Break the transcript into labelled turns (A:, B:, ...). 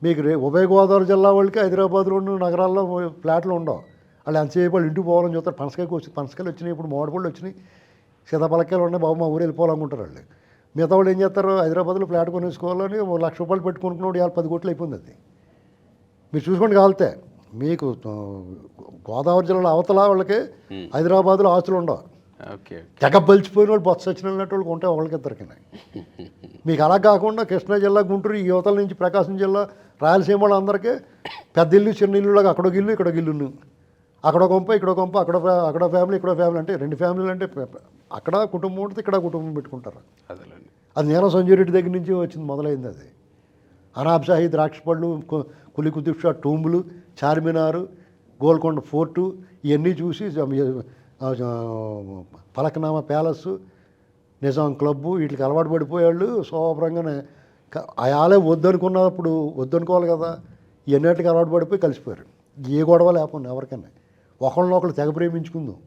A: మీకు ఉభయ గోదావరి జిల్లా వాళ్ళకి హైదరాబాద్లో ఉన్న నగరాల్లో ఫ్లాట్లు ఉండవు. వాళ్ళు ఎంతసేపు వాళ్ళు ఇంటికి పోవాలని చూస్తారు. పనసకాయలు వచ్చినాయి, ఇప్పుడు మామిడి పళ్ళు వచ్చినాయి, సీతాఫలకాయలు ఉన్నాయి, బాబు మా ఊరు వెళ్ళిపోవాలనుకుంటారు వాళ్ళు. మిగతా వాళ్ళు ఏం చేస్తారు, హైదరాబాద్లో ఫ్లాట్ కొనేసుకోవాలని ₹1,00,000 పెట్టుకునుకున్నాడు, ఇవాళ 10 కోట్లు అయిపోయింది. అది మీరు చూసుకోండి కావాలితే. మీకు గోదావరి జిల్లాలో అవతల వాళ్ళకి హైదరాబాద్లో ఆస్తులు ఉండవు. తెగబలిచిపోయిన వాళ్ళు బొత్స సచ్చినట్టు వాళ్ళకి ఉంటాయి వాళ్ళకిద్దరికి. మీకు అలా కాకుండా కృష్ణా జిల్లా, గుంటూరు, ఈ యువతల నుంచి ప్రకాశం జిల్లా, రాయలసీమ వాళ్ళందరికీ పెద్ద ఇల్లు, చిన్న ఇల్లులాగా అక్కడొక ఇల్లు, ఇక్కడొక ఇల్లు, అక్కడ కొంప, ఇక్కడ కొంప, అక్కడ ఫ్యామిలీ, ఇక్కడ ఫ్యామిలీ, అంటే 2 ఫ్యామిలీలు, అంటే అక్కడ కుటుంబం ఉంటుంది, ఇక్కడ కుటుంబం పెట్టుకుంటారు. అది నీలం సంజయ్ రెడ్డి దగ్గర నుంచి వచ్చింది, మొదలైంది. అది అనాబ్షాహి ద్రాక్ష పళ్ళు, కులి కుతుబ్ షా టూంబులు, చార్మినారు, గోల్కొండ ఫోర్టు, ఇవన్నీ చూసి ఫలక్నామా ప్యాలెస్, నిజాం క్లబ్బు, వీటికి అలవాటు పడిపోయేవాళ్ళు శుభ్రంగానే. ఆయాలే వద్దనుకున్నప్పుడు వద్దనుకోవాలి కదా, ఇవన్నిటికి అలవాటు పడిపోయి కలిసిపోయారు. ఏ గొడవ లేకుండా ఎవరికైనా ఒకళ్ళనొకళ్ళు తెగ ప్రేమించుకుందాం.